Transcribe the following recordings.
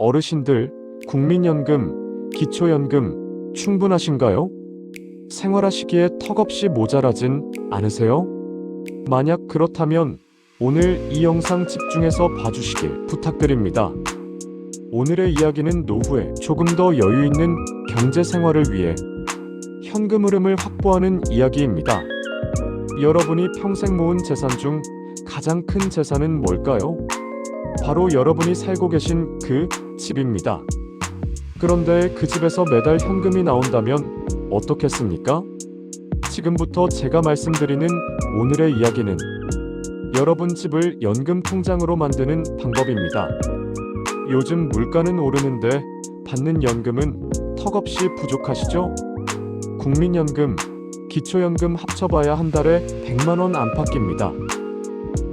어르신들, 국민연금, 기초연금 충분하신가요? 생활하시기에 턱없이 모자라진 않으세요? 만약 그렇다면 오늘 이 영상 집중해서 봐주시길 부탁드립니다. 오늘의 이야기는 노후에 조금 더 여유 있는 경제 생활을 위해 현금 흐름을 확보하는 이야기입니다. 여러분이 평생 모은 재산 중 가장 큰 재산은 뭘까요? 바로 여러분이 살고 계신 그 집입니다. 그런데 그 집에서 매달 현금이 나온다면 어떻겠습니까? 지금부터 제가 말씀드리는 오늘의 이야기는 여러분 집을 연금 통장으로 만드는 방법입니다. 요즘 물가는 오르는데 받는 연금은 턱없이 부족하시죠? 국민연금, 기초연금 합쳐봐야 한 달에 100만원 안팎입니다.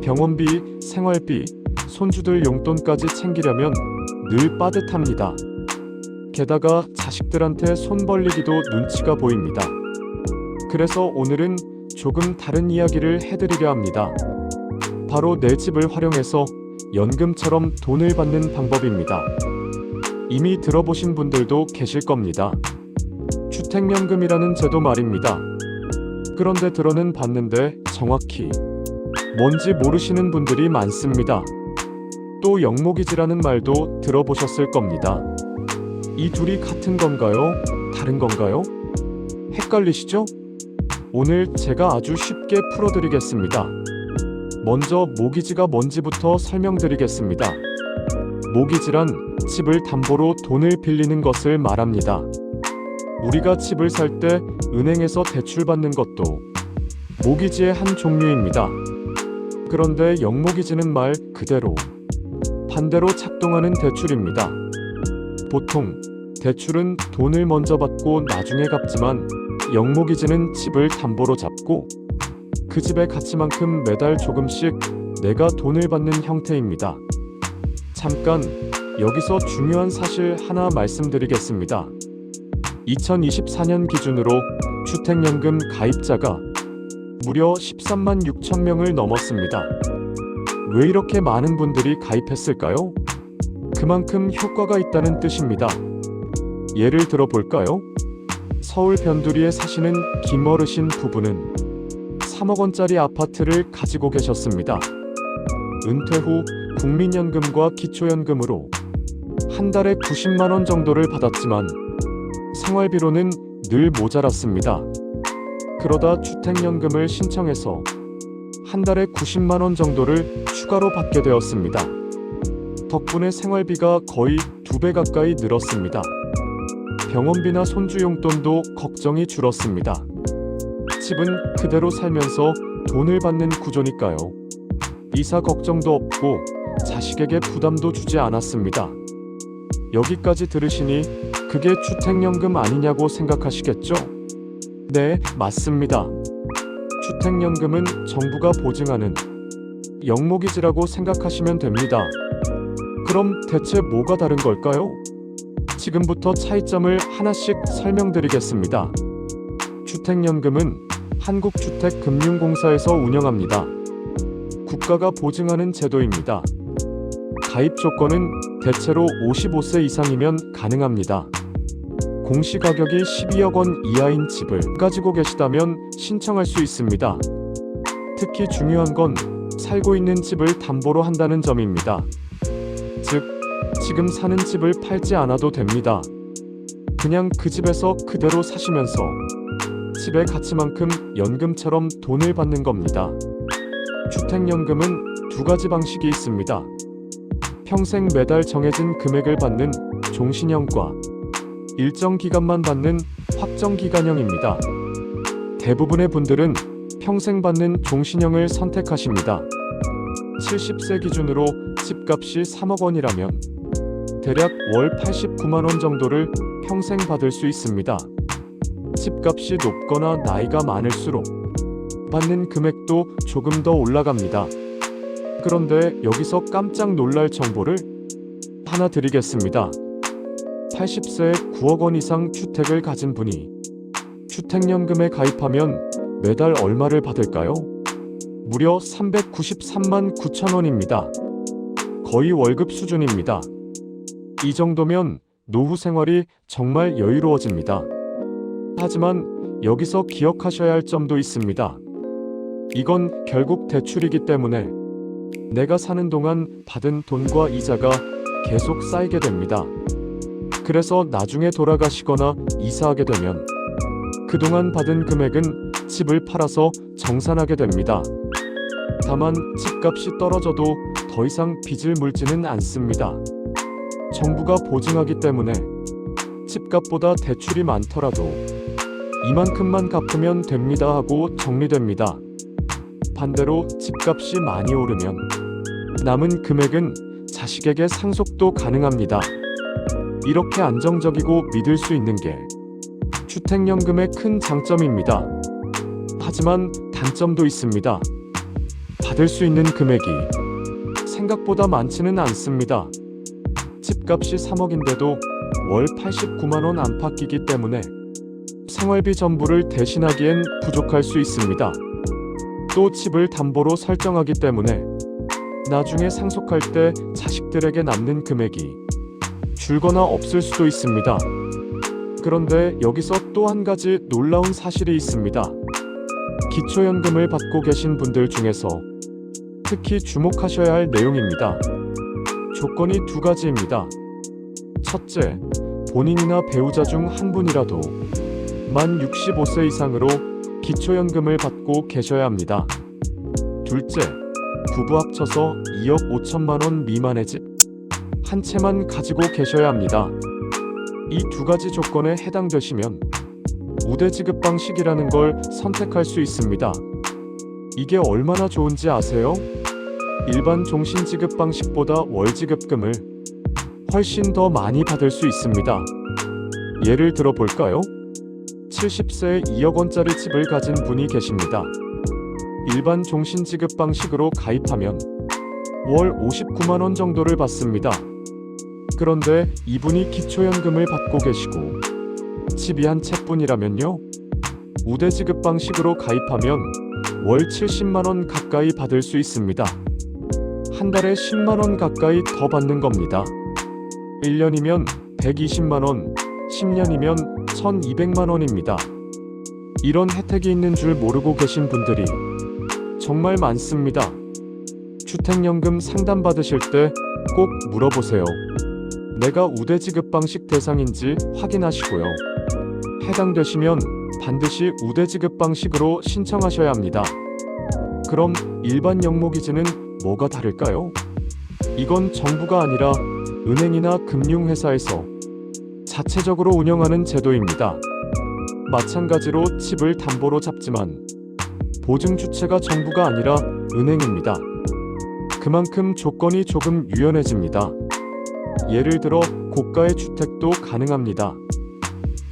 병원비, 생활비, 손주들 용돈까지 챙기려면 늘 빠듯합니다. 게다가 자식들한테 손 벌리기도 눈치가 보입니다. 그래서 오늘은 조금 다른 이야기를 해드리려 합니다. 바로 내 집을 활용해서 연금처럼 돈을 받는 방법입니다. 이미 들어보신 분들도 계실 겁니다. 주택연금이라는 제도 말입니다. 그런데 들어는 봤는데 정확히 뭔지 모르시는 분들이 많습니다. 또 영목이지라는 말도 들어보셨을 겁니다. 이 둘이 같은 건가요? 다른 건가요? 헷갈리시죠? 오늘 제가 아주 쉽게 풀어드리겠습니다. 먼저 모기지가 뭔지부터 설명드리겠습니다. 모기지란 집을 담보로 돈을 빌리는 것을 말합니다. 우리가 집을 살 때 은행에서 대출받는 것도 모기지의 한 종류입니다. 그런데 영모기지는 말 그대로 반대로 작동하는 대출입니다. 보통 대출은 돈을 먼저 받고 나중에 갚지만 영모기지는 집을 담보로 잡고 그 집의 가치만큼 매달 조금씩 내가 돈을 받는 형태입니다. 잠깐 여기서 중요한 사실 하나 말씀드리겠습니다. 2024년 기준으로 주택연금 가입자가 무려 13만 6천 명을 넘었습니다. 왜 이렇게 많은 분들이 가입했을까요? 그만큼 효과가 있다는 뜻입니다. 예를 들어 볼까요? 서울 변두리에 사시는 김어르신 부부는 3억 원짜리 아파트를 가지고 계셨습니다. 은퇴 후 국민연금과 기초연금으로 한 달에 90만 원 정도를 받았지만 생활비로는 늘 모자랐습니다. 그러다 주택연금을 신청해서 한 달에 90만 원 정도를 추가로 받게 되었습니다. 덕분에 생활비가 거의 2배 가까이 늘었습니다. 병원비나 손주 용돈도 걱정이 줄었습니다. 집은 그대로 살면서 돈을 받는 구조니까요. 이사 걱정도 없고 자식에게 부담도 주지 않았습니다. 여기까지 들으시니 그게 주택연금 아니냐고 생각하시겠죠? 네, 맞습니다. 주택연금은 정부가 보증하는 영모기지라고 생각하시면 됩니다. 그럼 대체 뭐가 다른 걸까요? 지금부터 차이점을 하나씩 설명드리겠습니다. 주택연금은 한국주택금융공사에서 운영합니다. 국가가 보증하는 제도입니다. 가입 조건은 대체로 55세 이상이면 가능합니다. 공시가격이 12억 원 이하인 집을 가지고 계시다면 신청할 수 있습니다. 특히 중요한 건 살고 있는 집을 담보로 한다는 점입니다. 즉, 지금 사는 집을 팔지 않아도 됩니다. 그냥 그 집에서 그대로 사시면서 집의 가치만큼 연금처럼 돈을 받는 겁니다. 주택연금은 두 가지 방식이 있습니다. 평생 매달 정해진 금액을 받는 종신형과 일정 기간만 받는 확정기간형입니다. 대부분의 분들은 평생 받는 종신형을 선택하십니다. 70세 기준으로 집값이 3억 원이라면 대략 월 89만 원 정도를 평생 받을 수 있습니다. 집값이 높거나 나이가 많을수록 받는 금액도 조금 더 올라갑니다. 그런데 여기서 깜짝 놀랄 정보를 하나 드리겠습니다. 80세에 9억 원 이상 주택을 가진 분이 주택연금에 가입하면 매달 얼마를 받을까요? 무려 393만 9천 원입니다. 거의 월급 수준입니다. 이 정도면 노후 생활이 정말 여유로워집니다. 하지만 여기서 기억하셔야 할 점도 있습니다. 이건 결국 대출이기 때문에 내가 사는 동안 받은 돈과 이자가 계속 쌓이게 됩니다. 그래서 나중에 돌아가시거나 이사하게 되면 그동안 받은 금액은 집을 팔아서 정산하게 됩니다. 다만 집값이 떨어져도 더 이상 빚을 물지는 않습니다. 정부가 보증하기 때문에 집값보다 대출이 많더라도 이만큼만 갚으면 됩니다 하고 정리됩니다. 반대로 집값이 많이 오르면 남은 금액은 자식에게 상속도 가능합니다. 이렇게 안정적이고 믿을 수 있는 게 주택연금의 큰 장점입니다. 하지만 단점도 있습니다. 받을 수 있는 금액이 생각보다 많지는 않습니다. 집값이 3억인데도 월 89만 원 안팎이기 때문에 생활비 전부를 대신하기엔 부족할 수 있습니다. 또 집을 담보로 설정하기 때문에 나중에 상속할 때 자식들에게 남는 금액이 줄거나 없을 수도 있습니다. 그런데 여기서 또 한 가지 놀라운 사실이 있습니다. 기초연금을 받고 계신 분들 중에서 특히 주목하셔야 할 내용입니다. 조건이 두 가지입니다. 첫째, 본인이나 배우자 중 한 분이라도 만 65세 이상으로 기초연금을 받고 계셔야 합니다. 둘째, 부부 합쳐서 2억 5천만 원 미만의 집 한 채만 가지고 계셔야 합니다. 이 두 가지 조건에 해당되시면 우대 지급 방식이라는 걸 선택할 수 있습니다. 이게 얼마나 좋은지 아세요? 일반 종신 지급 방식보다 월 지급금을 훨씬 더 많이 받을 수 있습니다. 예를 들어 볼까요? 70세에 2억 원짜리 집을 가진 분이 계십니다. 일반 종신 지급 방식으로 가입하면 월 59만 원 정도를 받습니다. 그런데 이분이 기초연금을 받고 계시고 집이 한 채뿐이라면요. 우대 지급 방식으로 가입하면 월 70만 원 가까이 받을 수 있습니다. 한 달에 10만 원 가까이 더 받는 겁니다. 1년이면 120만 원, 10년이면 1200만 원입니다. 이런 혜택이 있는 줄 모르고 계신 분들이 정말 많습니다. 주택연금 상담 받으실 때 꼭 물어보세요. 내가 우대 지급 방식 대상인지 확인하시고요. 해당되시면 반드시 우대 지급 방식으로 신청하셔야 합니다. 그럼 일반 영목이지는 뭐가 다를까요? 이건 정부가 아니라 은행이나 금융회사에서 자체적으로 운영하는 제도입니다. 마찬가지로 집을 담보로 잡지만 보증주체가 정부가 아니라 은행입니다. 그만큼 조건이 조금 유연해집니다. 예를 들어 고가의 주택도 가능합니다.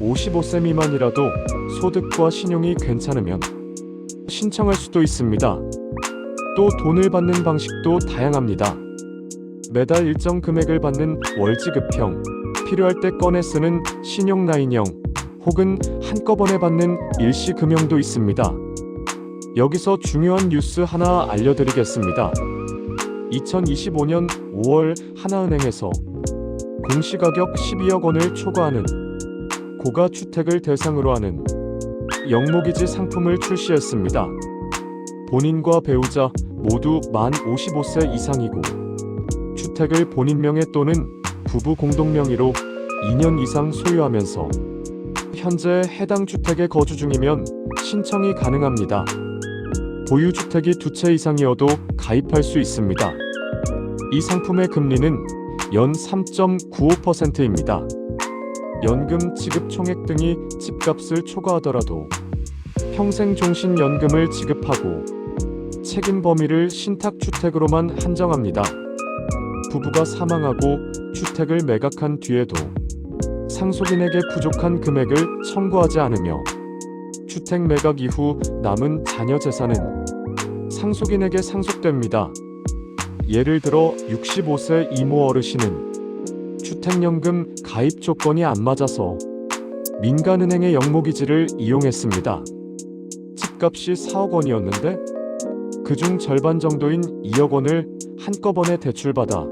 55세 미만이라도 소득과 신용이 괜찮으면 신청할 수도 있습니다. 또 돈을 받는 방식도 다양합니다. 매달 일정 금액을 받는 월지급형, 필요할 때 꺼내 쓰는 신용라인형, 혹은 한꺼번에 받는 일시금형도 있습니다. 여기서 중요한 뉴스 하나 알려드리겠습니다. 2025년 5월 하나은행에서 공시가격 12억 원을 초과하는 고가 주택을 대상으로 하는 영목이지 상품을 출시했습니다. 본인과 배우자 모두 만 55세 이상이고 주택을 본인 명의 또는 부부 공동 명의로 2년 이상 소유하면서 현재 해당 주택에 거주 중이면 신청이 가능합니다. 보유주택이 2채 이상이어도 가입할 수 있습니다. 이 상품의 금리는 연 3.95%입니다. 연금 지급 총액 등이 집값을 초과하더라도 평생종신연금을 지급하고 책임 범위를 신탁주택으로만 한정합니다. 부부가 사망하고 주택을 매각한 뒤에도 상속인에게 부족한 금액을 청구하지 않으며 주택 매각 이후 남은 자녀 재산은 상속인에게 상속됩니다. 예를 들어 65세 이모 어르신은 주택연금 가입 조건이 안 맞아서 민간은행의 영목이지를 이용했습니다. 집값이 4억 원이었는데 그중 절반 정도인 2억 원을 한꺼번에 대출받아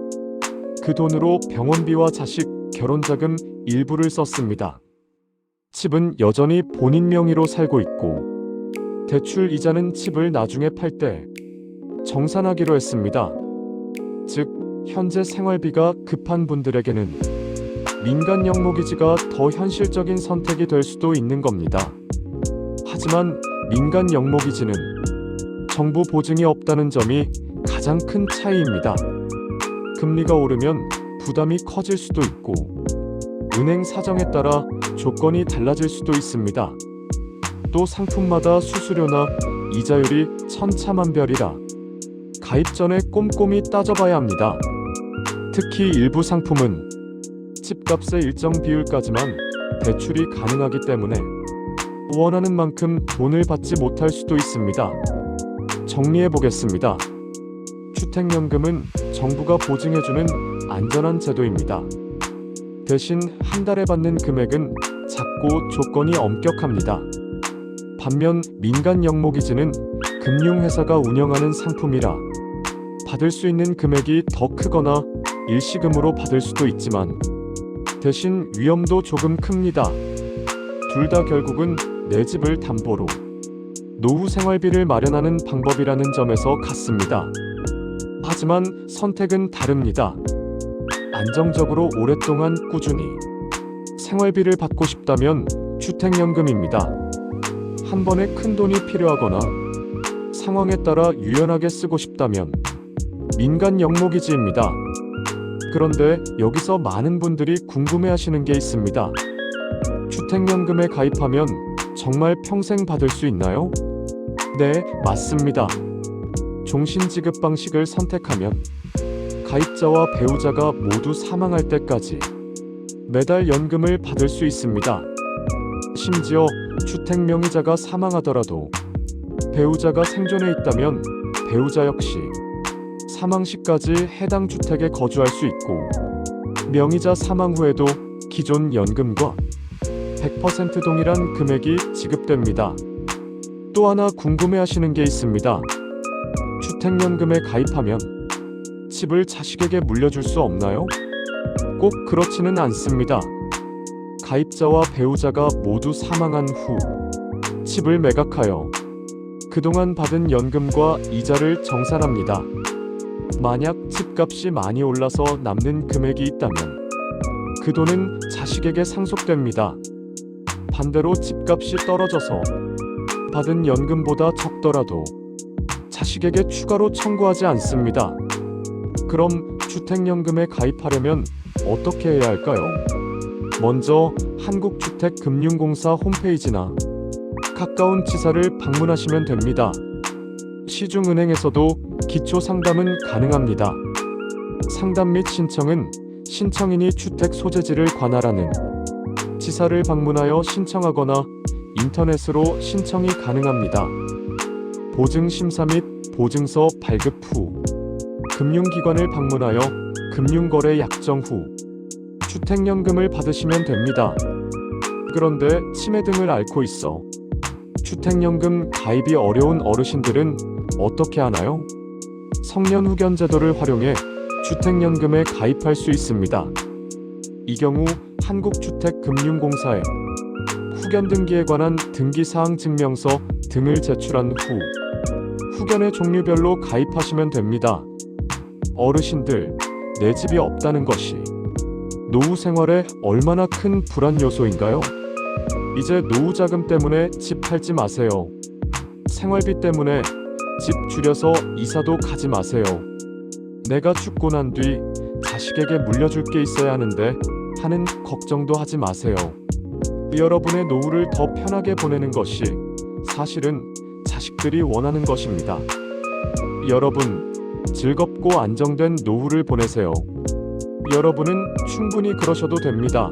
그 돈으로 병원비와 자식 결혼자금 일부를 썼습니다. 집은 여전히 본인 명의로 살고 있고 대출 이자는 집을 나중에 팔 때 정산하기로 했습니다. 즉, 현재 생활비가 급한 분들에게는 민간 영목이지가 더 현실적인 선택이 될 수도 있는 겁니다. 하지만 민간 영목이지는 정부 보증이 없다는 점이 가장 큰 차이입니다. 금리가 오르면 부담이 커질 수도 있고 은행 사정에 따라 조건이 달라질 수도 있습니다. 또 상품마다 수수료나 이자율이 천차만별이라 가입 전에 꼼꼼히 따져봐야 합니다. 특히 일부 상품은 집값의 일정 비율까지만 대출이 가능하기 때문에 원하는 만큼 돈을 받지 못할 수도 있습니다. 정리해 보겠습니다. 주택연금은 정부가 보증해주는 안전한 제도입니다. 대신 한 달에 받는 금액은 작고 조건이 엄격합니다. 반면 민간 영목이지는 금융회사가 운영하는 상품이라 받을 수 있는 금액이 더 크거나 일시금으로 받을 수도 있지만 대신 위험도 조금 큽니다. 둘 다 결국은 내 집을 담보로 노후 생활비를 마련하는 방법이라는 점에서 같습니다. 하지만 선택은 다릅니다. 안정적으로 오랫동안 꾸준히 생활비를 받고 싶다면 주택연금입니다. 한 번에 큰 돈이 필요하거나 상황에 따라 유연하게 쓰고 싶다면 민간 영목이지입니다. 그런데 여기서 많은 분들이 궁금해하시는 게 있습니다. 주택연금에 가입하면 정말 평생 받을 수 있나요? 네, 맞습니다. 종신지급 방식을 선택하면 가입자와 배우자가 모두 사망할 때까지 매달 연금을 받을 수 있습니다. 심지어 주택 명의자가 사망하더라도 배우자가 생존해 있다면 배우자 역시 사망 시까지 해당 주택에 거주할 수 있고 명의자 사망 후에도 기존 연금과 100% 동일한 금액이 지급됩니다. 또 하나 궁금해하시는 게 있습니다. 주택연금에 가입하면 집을 자식에게 물려줄 수 없나요? 꼭 그렇지는 않습니다. 가입자와 배우자가 모두 사망한 후 집을 매각하여 그동안 받은 연금과 이자를 정산합니다. 만약 집값이 많이 올라서 남는 금액이 있다면 그 돈은 자식에게 상속됩니다. 반대로 집값이 떨어져서 받은 연금보다 적더라도 자식에게 추가로 청구하지 않습니다. 그럼 주택연금에 가입하려면 어떻게 해야 할까요? 먼저 한국주택금융공사 홈페이지나 가까운 지사를 방문하시면 됩니다. 시중은행에서도 기초상담은 가능합니다. 상담 및 신청은 신청인이 주택 소재지를 관할하는 지사를 방문하여 신청하거나 인터넷으로 신청이 가능합니다. 보증심사 및 보증서 발급 후 금융기관을 방문하여 금융거래 약정 후 주택연금을 받으시면 됩니다. 그런데 치매 등을 앓고 있어 주택연금 가입이 어려운 어르신들은 어떻게 하나요? 성년후견 제도를 활용해 주택연금에 가입할 수 있습니다. 이 경우 한국주택금융공사에 후견 등기에 관한 등기사항 증명서 등을 제출한 후 후견의 종류별로 가입하시면 됩니다. 어르신들, 내 집이 없다는 것이 노후 생활에 얼마나 큰 불안 요소인가요? 이제 노후 자금 때문에 집 팔지 마세요. 생활비 때문에 집 줄여서 이사도 가지 마세요. 내가 죽고 난 뒤 자식에게 물려줄 게 있어야 하는데 하는 걱정도 하지 마세요. 여러분의 노후를 더 편하게 보내는 것이 사실은 자식들이 원하는 것입니다. 여러분, 즐겁고 안정된 노후를 보내세요. 여러분은 충분히 그러셔도 됩니다.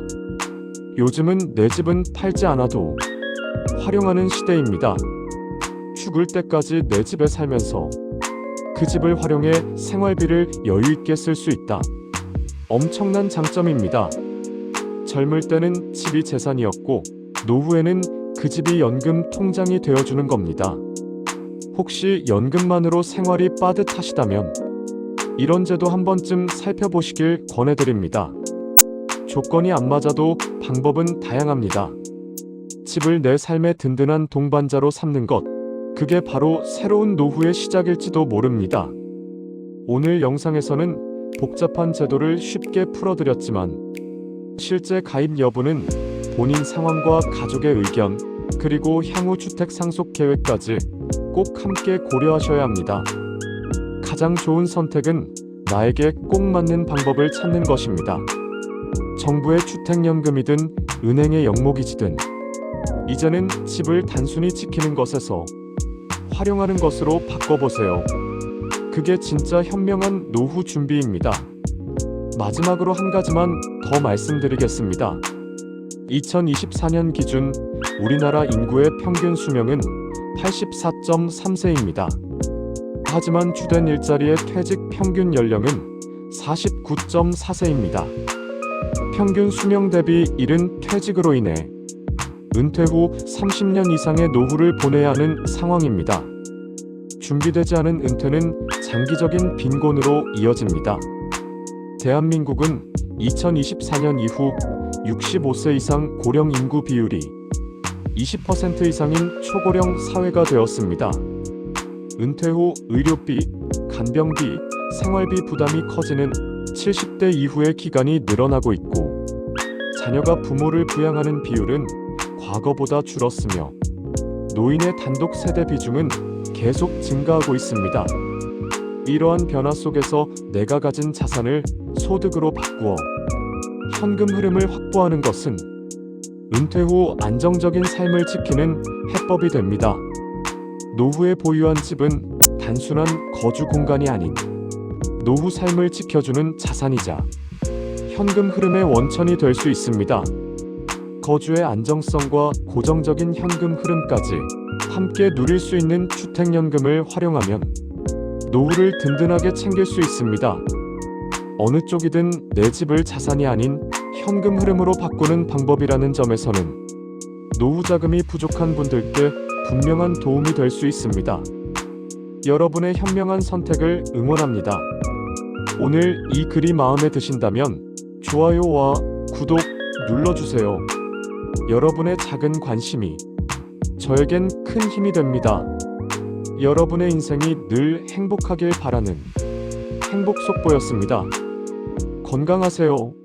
요즘은 내 집은 팔지 않아도 활용하는 시대입니다. 죽을 때까지 내 집에 살면서 그 집을 활용해 생활비를 여유 있게 쓸 수 있다. 엄청난 장점입니다. 젊을 때는 집이 재산이었고 노후에는 그 집이 연금 통장이 되어주는 겁니다. 혹시 연금만으로 생활이 빠듯하시다면 이런 제도 한 번쯤 살펴보시길 권해드립니다. 조건이 안 맞아도 방법은 다양합니다. 집을 내 삶의 든든한 동반자로 삼는 것, 그게 바로 새로운 노후의 시작일지도 모릅니다. 오늘 영상에서는 복잡한 제도를 쉽게 풀어드렸지만 실제 가입 여부는 본인 상황과 가족의 의견, 그리고 향후 주택 상속 계획까지 꼭 함께 고려하셔야 합니다. 가장 좋은 선택은 나에게 꼭 맞는 방법을 찾는 것입니다. 정부의 주택연금이든 은행의 영목이지든 이제는 집을 단순히 지키는 것에서 활용하는 것으로 바꿔보세요. 그게 진짜 현명한 노후 준비입니다. 마지막으로 한 가지만 더 말씀드리겠습니다. 2024년 기준 우리나라 인구의 평균 수명은 84.3세입니다. 하지만 주된 일자리의 퇴직 평균 연령은 49.4세입니다. 평균 수명 대비 이른 퇴직으로 인해 은퇴 후 30년 이상의 노후를 보내야 하는 상황입니다. 준비되지 않은 은퇴는 장기적인 빈곤으로 이어집니다. 대한민국은 2024년 이후 65세 이상 고령 인구 비율이 20% 이상인 초고령 사회가 되었습니다. 은퇴 후 의료비, 간병비, 생활비 부담이 커지는 70대 이후의 기간이 늘어나고 있고 자녀가 부모를 부양하는 비율은 과거보다 줄었으며 노인의 단독 세대 비중은 계속 증가하고 있습니다. 이러한 변화 속에서 내가 가진 자산을 소득으로 바꾸어 현금 흐름을 확보하는 것은 은퇴 후 안정적인 삶을 지키는 해법이 됩니다. 노후에 보유한 집은 단순한 거주 공간이 아닌 노후 삶을 지켜주는 자산이자 현금 흐름의 원천이 될 수 있습니다. 거주의 안정성과 고정적인 현금 흐름까지 함께 누릴 수 있는 주택연금을 활용하면 노후를 든든하게 챙길 수 있습니다. 어느 쪽이든 내 집을 자산이 아닌 현금 흐름으로 바꾸는 방법이라는 점에서는 노후 자금이 부족한 분들께 분명한 도움이 될 수 있습니다. 여러분의 현명한 선택을 응원합니다. 오늘 이 글이 마음에 드신다면 좋아요와 구독 눌러주세요. 여러분의 작은 관심이 저에겐 큰 힘이 됩니다. 여러분의 인생이 늘 행복하길 바라는 행복 속보였습니다. 건강하세요.